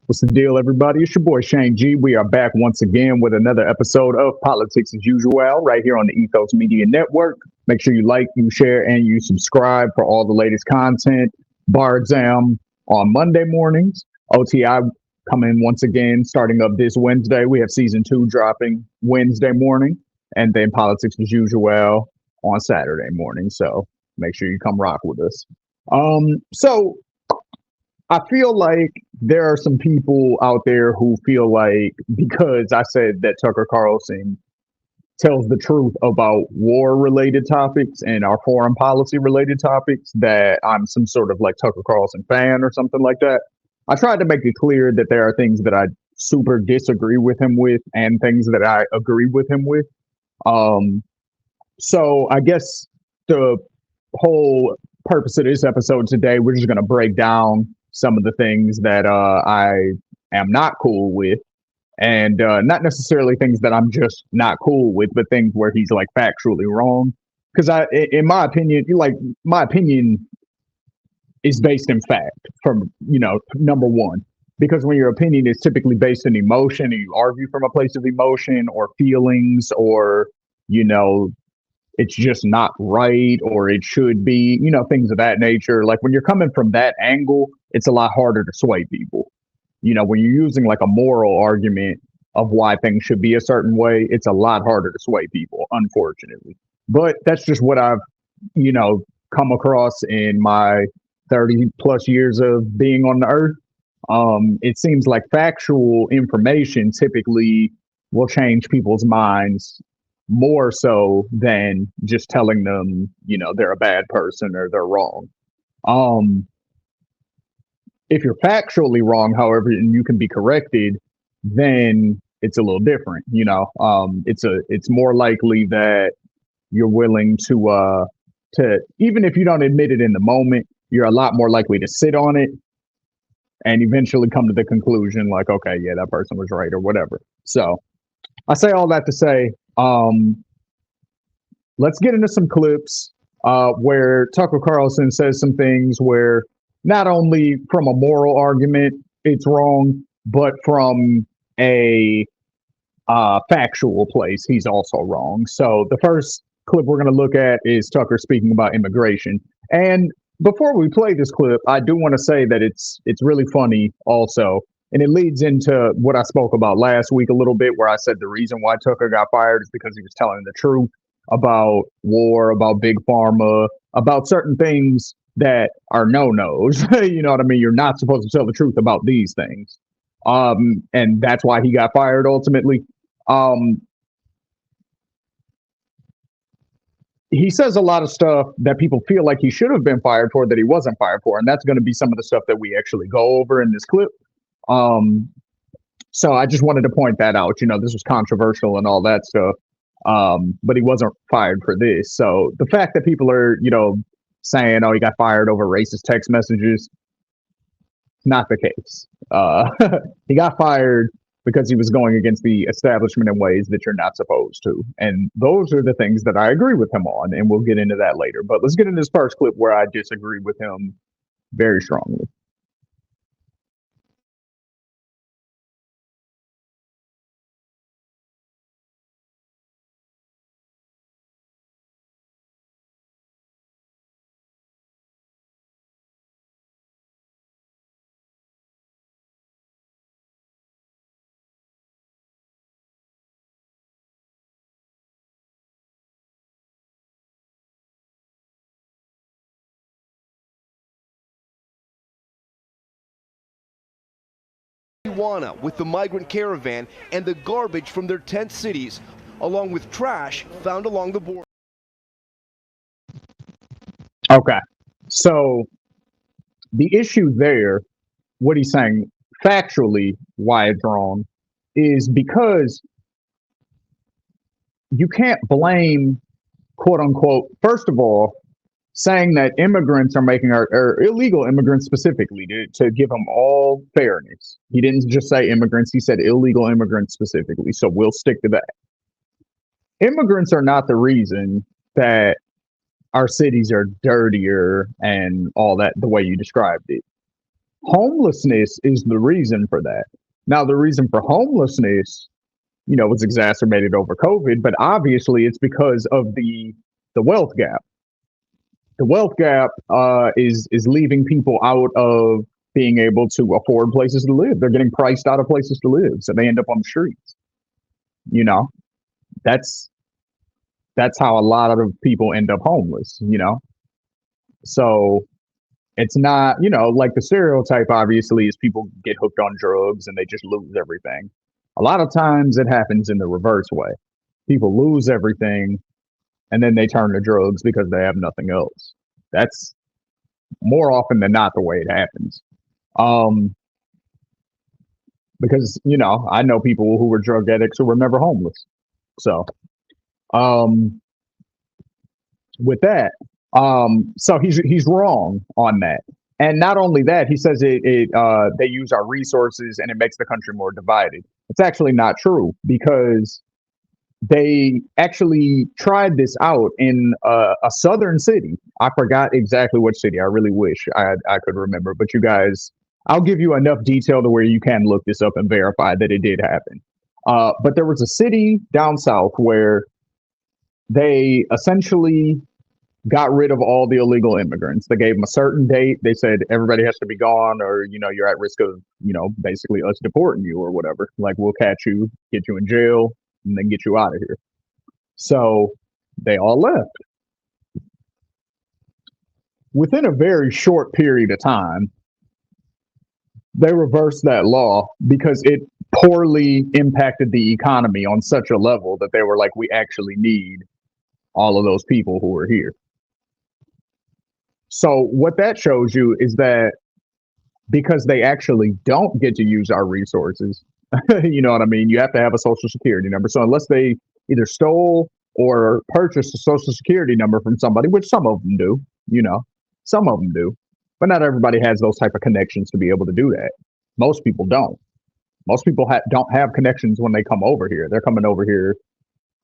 What's the deal, everybody? It's your boy Shane G. We are back once again with another episode of Politics as Usual right here on the Ethos Media Network. Make sure you like, you share, and you subscribe for all the latest content. Bar exam on Monday mornings. OTI coming once again, starting up this Wednesday. We have season 2 dropping Wednesday morning, and then Politics as Usual on Saturday morning. So make sure you come rock with us. So I feel like there are some people out there who feel like because I said that Tucker Carlson tells the truth about war related topics and our foreign policy related topics, that I'm some sort of like Tucker Carlson fan or something like that. I tried to make it clear that there are things that I super disagree with him with and things that I agree with him with. Um, so I guess the whole purpose of this episode today, we're just going to break down some of the things that I am not cool with, and not necessarily things that I'm just not cool with, but things where he's like factually wrong. Because in my opinion, my opinion is based in fact. From number one, because when your opinion is typically based in emotion, and you argue from a place of emotion or feelings, or you know it's just not right or it should be, things of that nature. Like when you're coming from that angle, it's a lot harder to sway people. When you're using like a moral argument of why things should be a certain way, it's a lot harder to sway people, unfortunately. But that's just what I've, come across in my 30 plus years of being on the earth. It seems like factual information typically will change people's minds more so than just telling them, they're a bad person or they're wrong. If you're factually wrong, however, and you can be corrected, then it's a little different. It's more likely that you're willing to even if you don't admit it in the moment, you're a lot more likely to sit on it and eventually come to the conclusion like, okay, yeah, that person was right or whatever. So I say all that to say, let's get into some clips where Tucker Carlson says some things where not only from a moral argument it's wrong, but from a factual place he's also wrong. So the first clip we're going to look at is Tucker speaking about immigration. And before we play this clip, I do want to say that it's really funny also. And it leads into what I spoke about last week a little bit, where I said the reason why Tucker got fired is because he was telling the truth about war, about big pharma, about certain things that are no-nos. You know what I mean? You're not supposed to tell the truth about these things. And that's why he got fired ultimately. He says a lot of stuff that people feel like he should have been fired for that he wasn't fired for. And that's going to be some of the stuff that we actually go over in this clip. So I just wanted to point that out. This was controversial and all that stuff. But he wasn't fired for this. So the fact that people are, saying, oh, he got fired over racist text messages, not the case. He got fired because he was going against the establishment in ways that you're not supposed to. And those are the things that I agree with him on. And we'll get into that later. But let's get into this first clip where I disagree with him very strongly. With the migrant caravan and the garbage from their tent cities, along with trash found along the border. Okay. So the issue there, what he's saying factually, why it's wrong, is because you can't blame, quote unquote, first of all, saying that immigrants are making or illegal immigrants specifically, to give them all fairness. He didn't just say immigrants, he said illegal immigrants specifically. So we'll stick to that. Immigrants are not the reason that our cities are dirtier and all that, the way you described it. Homelessness is the reason for that. Now, the reason for homelessness, was exacerbated over COVID, but obviously it's because of the wealth gap. The wealth gap is leaving people out of being able to afford places to live. They're getting priced out of places to live, so they end up on the streets. You know, that's that's how a lot of people end up homeless. So it's not, like the stereotype obviously is people get hooked on drugs and they just lose everything. A lot of times it happens in the reverse way. People lose everything and then they turn to drugs because they have nothing else. That's more often than not the way it happens. Um, because, I know people who were drug addicts who were never homeless. So, um, with that, so he's wrong on that. And not only that, he says they use our resources and it makes the country more divided. It's actually not true because they actually tried this out in a southern city. I forgot exactly which city. I really wish I could remember, but you guys, I'll give you enough detail to where you can look this up and verify that it did happen. But there was a city down south where they essentially got rid of all the illegal immigrants. They gave them a certain date. They said everybody has to be gone, or you're at risk of basically us deporting you or whatever. Like we'll catch you, get you in jail, and then get you out of here. So they all left. Within a very short period of time, they reversed that law because it poorly impacted the economy on such a level that they were like, we actually need all of those people who are here. So what that shows you is that because they actually don't get to use our resources, you know what I mean? You have to have a social security number. So unless they either stole or purchased a social security number from somebody, which some of them do, some of them do, but not everybody has those type of connections to be able to do that. Most people don't. Most people don't have connections when they come over here. They're coming over here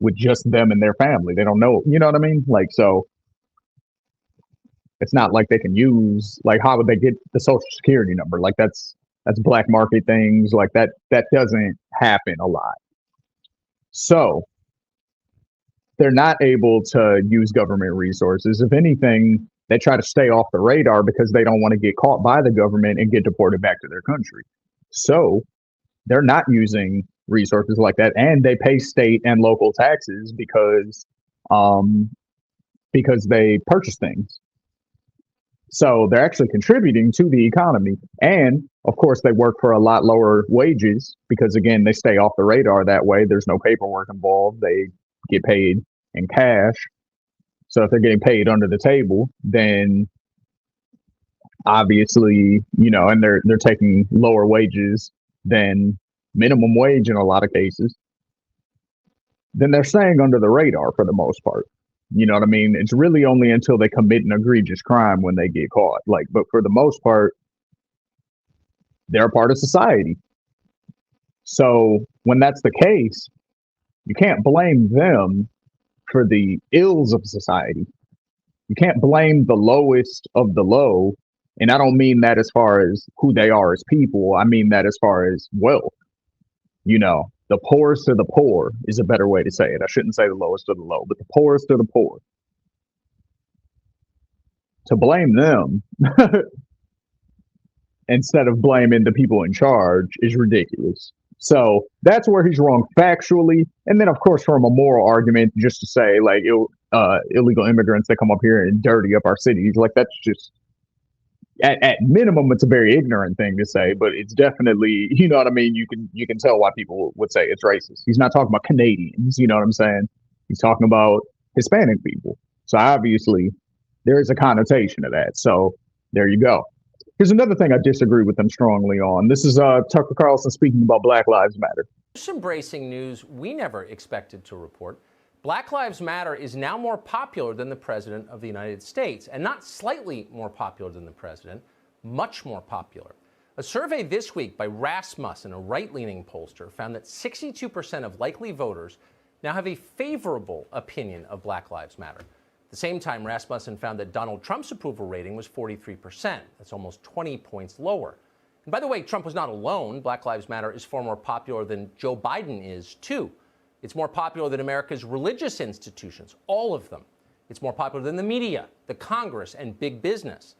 with just them and their family. They don't know, you know what I mean? Like, so it's not like they can use, like, how would they get the social security number? Like that's black market things. Like that doesn't happen a lot. So they're not able to use government resources. If anything, they try to stay off the radar because they don't want to get caught by the government and get deported back to their country. So they're not using resources like that, and they pay state and local taxes because they purchase things. So they're actually contributing to the economy. And of course, they work for a lot lower wages because, again, they stay off the radar that way. There's no paperwork involved. They get paid in cash. So if they're getting paid under the table, then obviously, and they're taking lower wages than minimum wage in a lot of cases, then they're staying under the radar for the most part. You know what I mean? It's really only until they commit an egregious crime when they get caught. Like, but for the most part, they're a part of society. So when that's the case, you can't blame them for the ills of society. You can't blame the lowest of the low. And I don't mean that as far as who they are as people. I mean that as far as wealth. The poorest of the poor is a better way to say it. I shouldn't say the lowest of the low, but the poorest of the poor. To blame them instead of blaming the people in charge is ridiculous. So that's where he's wrong factually. And then, of course, from a moral argument, just to say, like, illegal immigrants that come up here and dirty up our cities, like, that's just, at minimum, it's a very ignorant thing to say, but it's definitely, you know what I mean? You can tell why people would say it's racist. He's not talking about Canadians, you know what I'm saying? He's talking about Hispanic people. So obviously, there is a connotation of that. So there you go. Here's another thing I disagree with them strongly on. This is Tucker Carlson speaking about Black Lives Matter. Some bracing news we never expected to report. Black Lives Matter is now more popular than the President of the United States, and not slightly more popular than the President, much more popular. A survey this week by Rasmussen, a right-leaning pollster, found that 62% of likely voters now have a favorable opinion of Black Lives Matter. At the same time, Rasmussen found that Donald Trump's approval rating was 43%. That's almost 20 points lower. And by the way, Trump was not alone. Black Lives Matter is far more popular than Joe Biden is, too. It's more popular than America's religious institutions, all of them. It's more popular than the media, the Congress, and big business.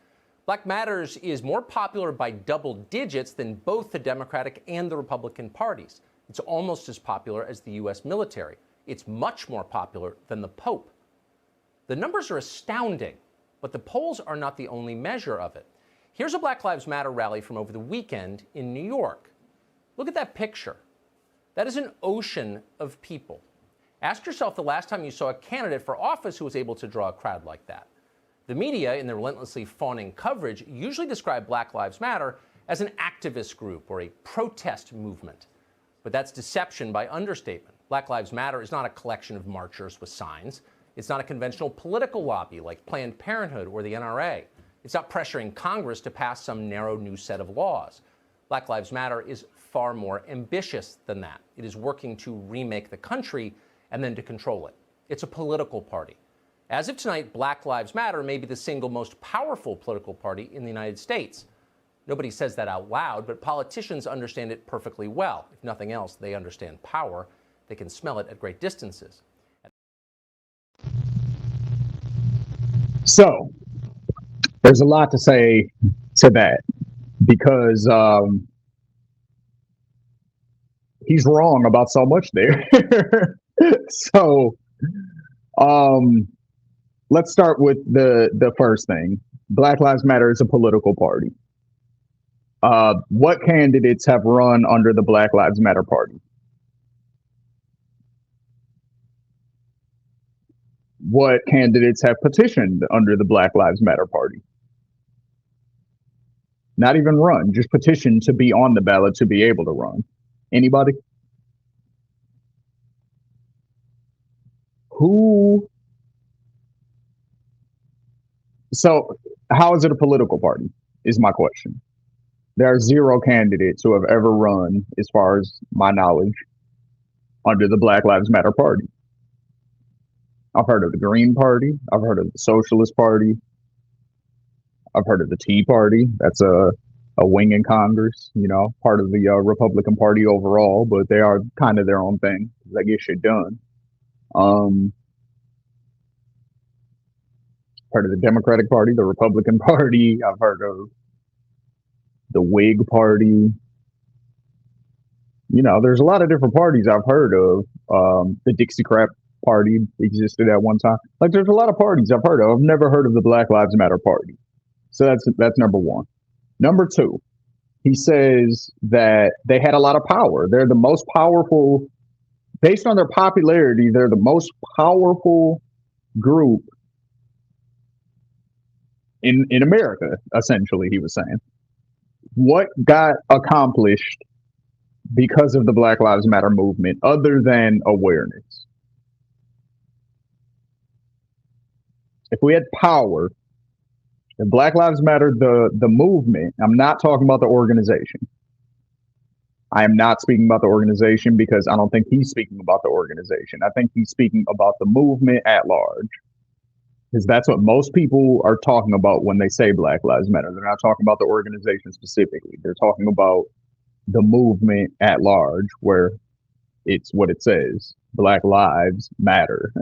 Black Matters is more popular by double digits than both the Democratic and the Republican parties. It's almost as popular as the U.S. military. It's much more popular than the Pope. The numbers are astounding, but the polls are not the only measure of it. Here's a Black Lives Matter rally from over the weekend in New York. Look at that picture. That is an ocean of people. Ask yourself the last time you saw a candidate for office who was able to draw a crowd like that. The media, in their relentlessly fawning coverage, usually describe Black Lives Matter as an activist group or a protest movement. But that's deception by understatement. Black Lives Matter is not a collection of marchers with signs. It's not a conventional political lobby like Planned Parenthood or the NRA. It's not pressuring Congress to pass some narrow new set of laws. Black Lives Matter is far more ambitious than that. It is working to remake the country and then to control it. It's a political party. As of tonight, Black Lives Matter may be the single most powerful political party in the United States. Nobody says that out loud, but politicians understand it perfectly well. If nothing else, they understand power. They can smell it at great distances. So there's a lot to say to that because he's wrong about so much there. So let's start with the first thing. Black Lives Matter is a political party. What candidates have run under the Black Lives Matter party? What candidates have petitioned under the Black Lives Matter party? Not even run, just petition to be on the ballot to be able to run. Anybody? Who? So how is it a political party is my question. There are 0 candidates who have ever run, as far as my knowledge, under the Black Lives Matter party. I've heard of the Green Party. I've heard of the Socialist Party. I've heard of the Tea Party. That's a wing in Congress, you know, part of the Republican Party overall, but they are kind of their own thing. They get shit done. Heard of the Democratic Party, the Republican Party. I've heard of the Whig Party. You know, there's a lot of different parties I've heard of. The Dixiecrat Party existed at one time. Like, there's a lot of parties I've heard of. I've never heard of the Black Lives Matter Party. So that's number one. Number two, he says that they had a lot of power. They're the most powerful, based on their popularity, they're the most powerful group in America, essentially, he was saying. What got accomplished because of the Black Lives Matter movement other than awareness? If we had power, if Black Lives Matter, the movement, I'm not talking about the organization. I am not speaking about the organization because I don't think he's speaking about the organization. I think he's speaking about the movement at large. Because that's what most people are talking about when they say Black Lives Matter. They're not talking about the organization specifically. They're talking about the movement at large, where it's what it says. Black Lives Matter.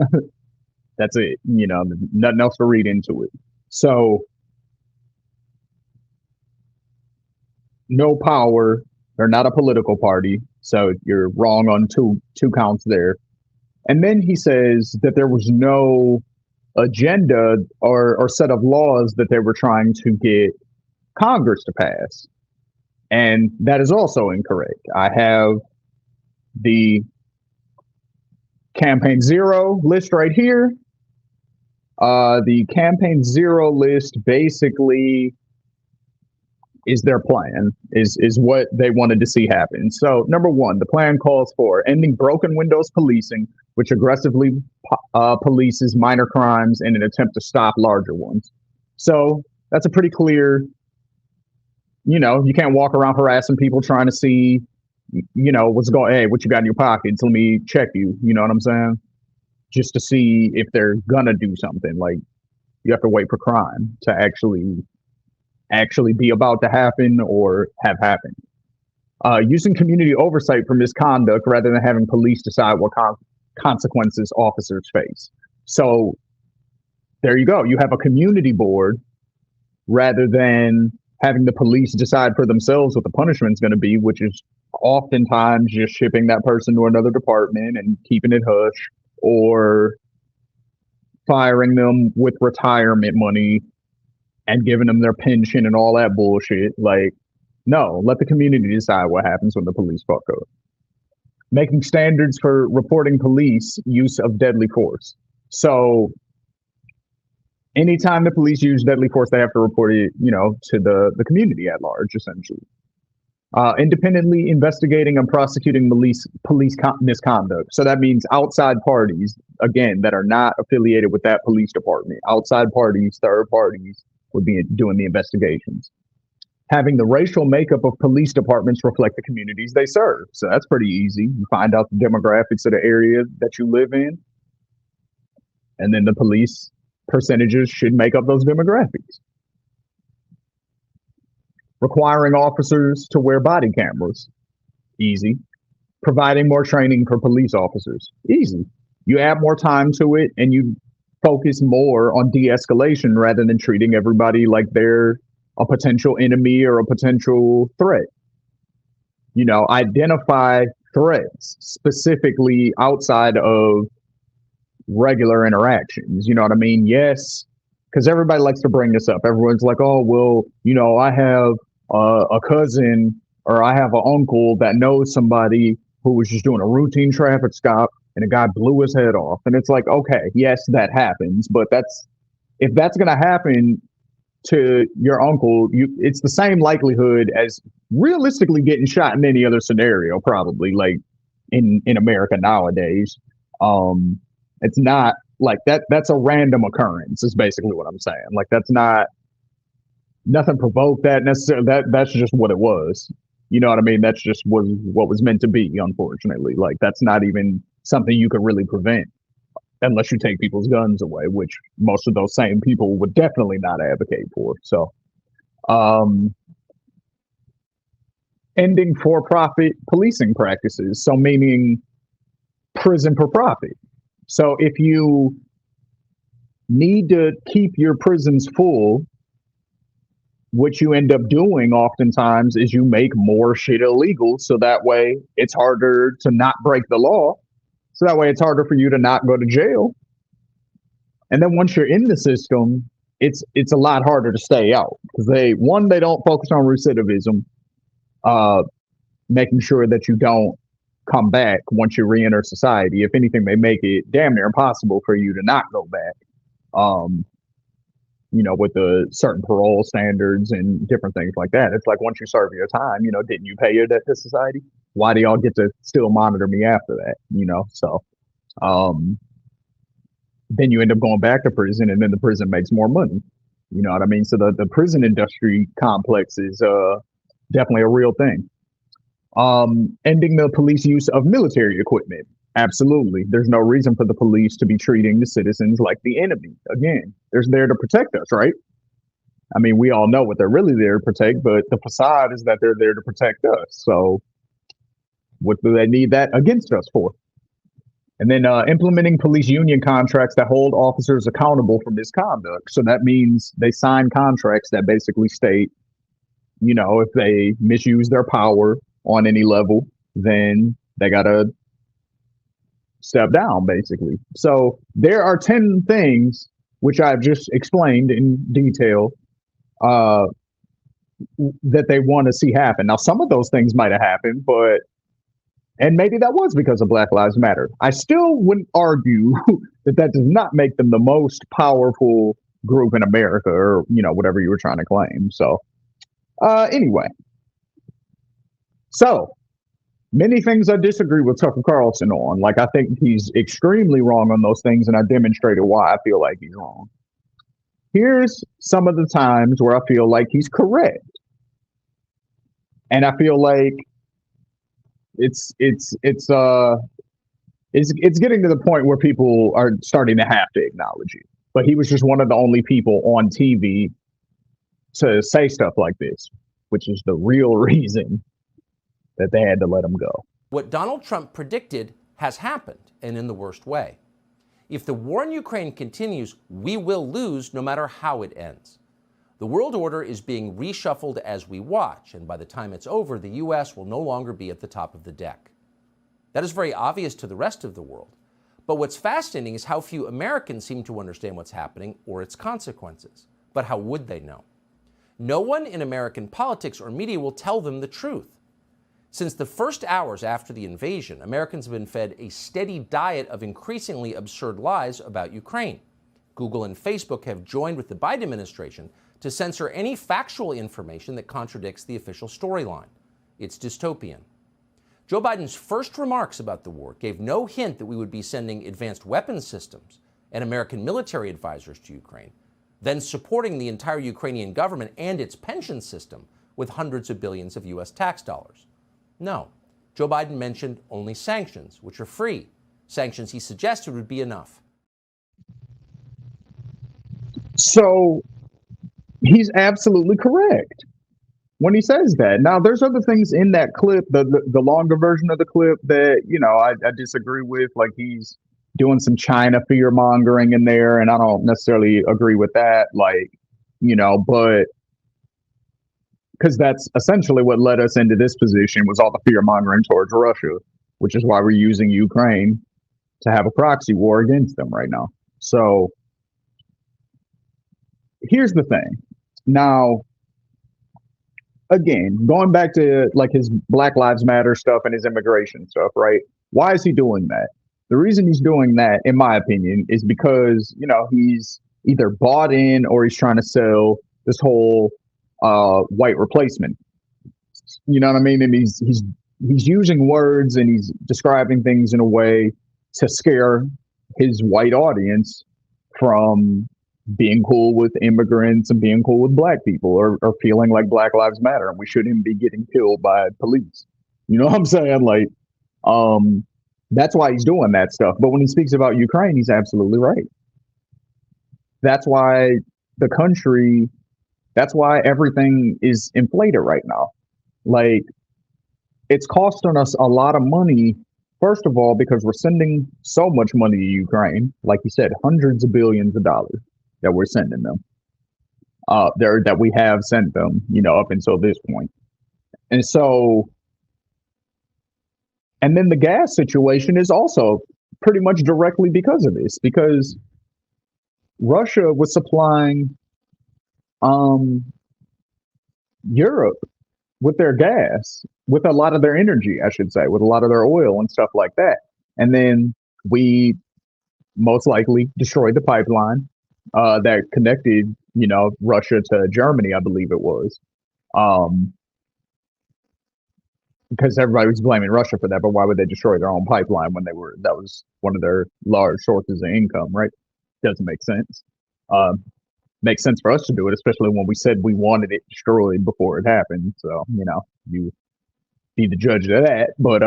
That's it. You know, nothing else to read into it. So, no power. They're not a political party. So you're wrong on two counts there. And then he says that there was no agenda or set of laws that they were trying to get Congress to pass. And that is also incorrect. I have the Campaign Zero list right here. The Campaign Zero list basically is their plan, is what they wanted to see happen. So, number one, the plan calls for ending broken windows policing, which aggressively polices minor crimes in an attempt to stop larger ones. So that's a pretty clear, you know, you can't walk around harassing people trying to see, you know, what's going, hey, what you got in your pockets? Let me check you. You know what I'm saying? Just to see if they're gonna do something. Like, you have to wait for crime to actually actually be about to happen or have happened. Using community oversight for misconduct rather than having police decide what consequences officers face. So there you go. You have a community board rather than having the police decide for themselves what the punishment is going to be, which is oftentimes just shipping that person to another department and keeping it hush, or firing them with retirement money and giving them their pension and all that bullshit. Like, no, let the community decide what happens when the police fuck up. Making standards for reporting police use of deadly force. So anytime the police use deadly force, they have to report it, to the community at large, essentially. Independently investigating and prosecuting police misconduct. So that means outside parties, again, that are not affiliated with that police department. Outside parties, third parties would be doing the investigations. Having the racial makeup of police departments reflect the communities they serve. So that's pretty easy. You find out the demographics of the area that you live in, and then the police percentages should make up those demographics. Requiring officers to wear body cameras. Easy. Providing more training for police officers. Easy. You add more time to it and you focus more on de-escalation rather than treating everybody like they're a potential enemy or a potential threat. Identify threats specifically outside of regular interactions. You know what I mean? Yes, because everybody likes to bring this up. Everyone's like, oh, well, I have a cousin or I have an uncle that knows somebody who was just doing a routine traffic stop and a guy blew his head off. And it's like, okay, yes, that happens. But if that's going to happen to your uncle, it's the same likelihood as realistically getting shot in any other scenario, probably, like in America nowadays. It's not like that. That's a random occurrence is basically what I'm saying. Like, that's not, nothing provoked that necessarily. That's just what it was. You know what I mean? That's just what was meant to be, unfortunately. Like, that's not even something you could really prevent unless you take people's guns away, which most of those same people would definitely not advocate for. So, ending for-profit policing practices. So meaning prison for profit. So if you need to keep your prisons full, what you end up doing oftentimes is you make more shit illegal. So that way it's harder to not break the law. So that way it's harder for you to not go to jail. And then once you're in the system, it's a lot harder to stay out because they don't focus on recidivism, making sure that you don't come back once you re-enter society. If anything, they make it damn near impossible for you to not go back. With the certain parole standards and different things like that. It's like, once you serve your time, didn't you pay your debt to society? Why do y'all get to still monitor me after that? So then you end up going back to prison, and then the prison makes more money. You know what I mean? So the prison industry complex is definitely a real thing. Ending the police use of military equipment. Absolutely. There's no reason for the police to be treating the citizens like the enemy. Again, they're there to protect us, right? I mean, we all know what they're really there to protect, but the facade is that they're there to protect us. So what do they need that against us for? And then implementing police union contracts that hold officers accountable for misconduct. So that means they sign contracts that basically state, if they misuse their power on any level, then they got to step down, basically. So there are 10 things which I've just explained in detail that they want to see happen. Now, some of those things might have happened, and maybe that was because of Black Lives Matter. I still wouldn't argue that does not make them the most powerful group in America, or, whatever you were trying to claim. So anyway, many things I disagree with Tucker Carlson on. Like, I think he's extremely wrong on those things, and I demonstrated why I feel like he's wrong. Here's some of the times where I feel like he's correct. And I feel like it's getting to the point where people are starting to have to acknowledge it. But he was just one of the only people on TV to say stuff like this, which is the real reason that they had to let him go. What Donald Trump predicted has happened, and in the worst way. If the war in Ukraine continues, we will lose no matter how it ends. The world order is being reshuffled as we watch, and by the time it's over, the U.S. will no longer be at the top of the deck. That is very obvious to the rest of the world. But what's fascinating is how few Americans seem to understand what's happening or its consequences. But how would they know? No one in American politics or media will tell them the truth. Since the first hours after the invasion, Americans have been fed a steady diet of increasingly absurd lies about Ukraine. Google and Facebook have joined with the Biden administration to censor any factual information that contradicts the official storyline. It's dystopian. Joe Biden's first remarks about the war gave no hint that we would be sending advanced weapons systems and American military advisors to Ukraine, then supporting the entire Ukrainian government and its pension system with hundreds of billions of U.S. tax dollars. No, Joe Biden mentioned only sanctions, which are free. Sanctions he suggested would be enough. So he's absolutely correct when he says that. Now, there's other things in that clip, the longer version of the clip that, I disagree with. Like, he's doing some China fear mongering in there, and I don't necessarily agree with that. But because that's essentially what led us into this position, was all the fear mongering towards Russia, which is why we're using Ukraine to have a proxy war against them right now. So here's the thing. Now, again, going back to like his Black Lives Matter stuff and his immigration stuff, right? Why is he doing that? The reason he's doing that, in my opinion, is because, he's either bought in or he's trying to sell this whole white replacement. You know what I mean? And he's using words and he's describing things in a way to scare his white audience from being cool with immigrants and being cool with black people, or feeling like Black Lives Matter and we shouldn't be getting killed by police. You know what I'm saying? Like, that's why he's doing that stuff. But when he speaks about Ukraine, he's absolutely right. That's why everything is inflated right now. Like, it's costing us a lot of money, first of all, because we're sending so much money to Ukraine. Like you said, hundreds of billions of dollars that we're sending them, that we have sent them, up until this point. And so, and then the gas situation is also pretty much directly because of this, because Russia was supplying Europe with their gas, with a lot of their energy, I should say, with a lot of their oil and stuff like that. And then we most likely destroyed the pipeline that connected, Russia to Germany, I believe it was. Because everybody was blaming Russia for that, but why would they destroy their own pipeline when that was one of their large sources of income, right? Doesn't make sense. Makes sense for us to do it, especially when we said we wanted it destroyed before it happened. So, you be the judge of that. But,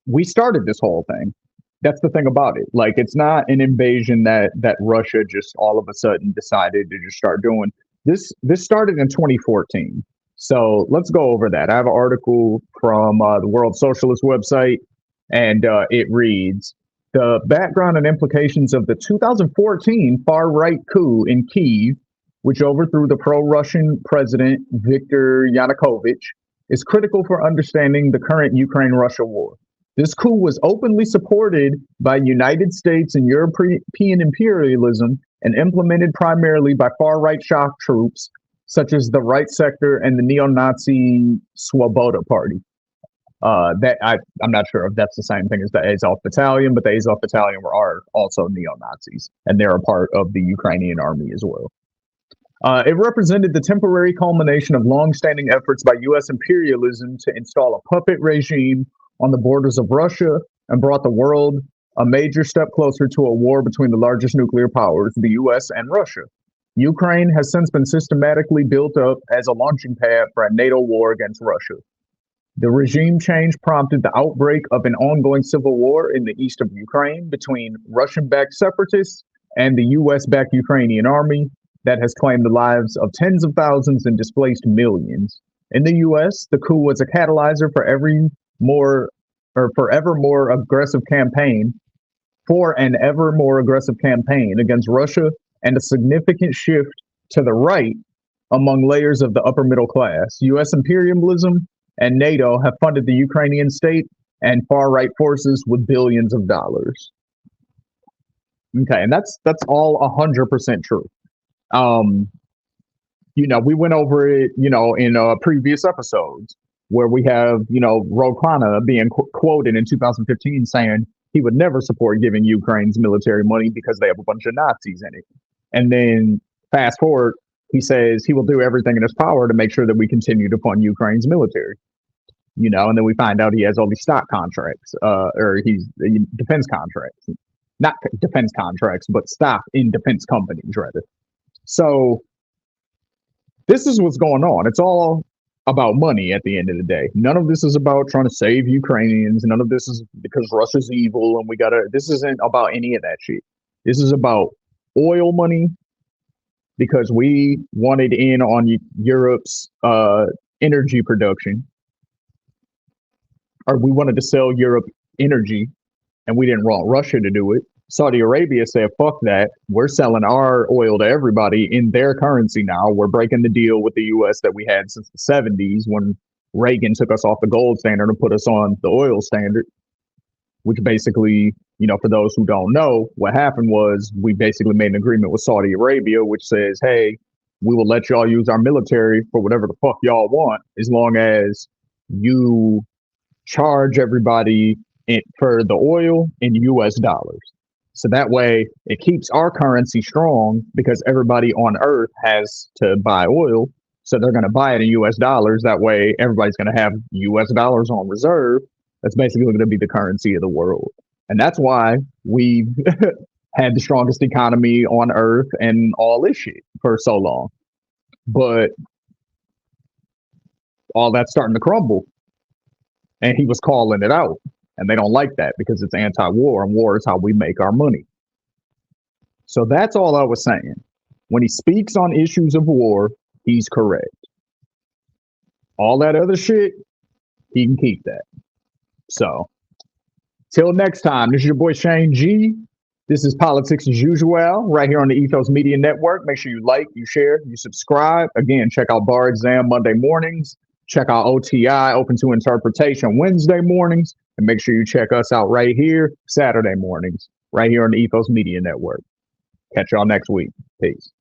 we started this whole thing. That's the thing about it. Like, it's not an invasion that Russia just all of a sudden decided to just start doing. This started in 2014. So let's go over that. I have an article from the World Socialist website, and it reads, the background and implications of the 2014 far-right coup in Kyiv, which overthrew the pro-Russian president Viktor Yanukovych, is critical for understanding the current Ukraine-Russia war. This coup was openly supported by United States and European imperialism and implemented primarily by far-right shock troops, such as the Right Sector and the neo-Nazi Swoboda Party. I'm not sure if that's the same thing as the Azov Battalion, but the Azov Battalion are also neo-Nazis, and they're a part of the Ukrainian army as well. It represented the temporary culmination of long-standing efforts by U.S. imperialism to install a puppet regime on the borders of Russia and brought the world a major step closer to a war between the largest nuclear powers, the U.S. and Russia. Ukraine has since been systematically built up as a launching pad for a NATO war against Russia. The regime change prompted the outbreak of an ongoing civil war in the east of Ukraine between Russian-backed separatists and the U.S.-backed Ukrainian army that has claimed the lives of tens of thousands and displaced millions. In the U.S., the coup was a catalyzer for forever more aggressive campaign for an ever more aggressive campaign against Russia and a significant shift to the right among layers of the upper middle class. U.S. imperialism and NATO have funded the Ukrainian state and far-right forces with billions of dollars. Okay, and that's all 100% true. We went over it, in previous episodes where we have, Ro Khanna being quoted in 2015 saying he would never support giving Ukraine's military money because they have a bunch of Nazis in it. And then fast forward, he says he will do everything in his power to make sure that we continue to fund Ukraine's military. And then we find out he has all these stock contracts, or he's defense contracts, not defense contracts, but stock in defense companies, rather. So this is what's going on. It's all about money at the end of the day. None of this is about trying to save Ukrainians. None of this is because Russia's evil and this isn't about any of that shit. This is about oil money because we wanted in on Europe's energy production, or we wanted to sell Europe energy and we didn't want Russia to do it. Saudi Arabia said, fuck that. We're selling our oil to everybody in their currency now. We're breaking the deal with the U.S. that we had since the 70s when Reagan took us off the gold standard and put us on the oil standard, which basically, for those who don't know, what happened was we basically made an agreement with Saudi Arabia, which says, hey, we will let y'all use our military for whatever the fuck y'all want, as long as you charge everybody for the oil in U.S. dollars. So that way it keeps our currency strong because everybody on earth has to buy oil. So they're going to buy it in US dollars. That way everybody's going to have US dollars on reserve. That's basically going to be the currency of the world. And that's why we've had the strongest economy on earth and all this shit for so long. But all that's starting to crumble. And he was calling it out. And they don't like that because it's anti-war, and war is how we make our money. So that's all I was saying. When he speaks on issues of war, he's correct. All that other shit, he can keep that. So, till next time, this is your boy Shane G. This is Politics as Usual, right here on the Ethos Media Network. Make sure you like, you share, you subscribe. Again, check out Bar Exam Monday mornings. Check out OTI, Open to Interpretation, Wednesday mornings. And make sure you check us out right here, Saturday mornings, right here on the Ethos Media Network. Catch y'all next week. Peace.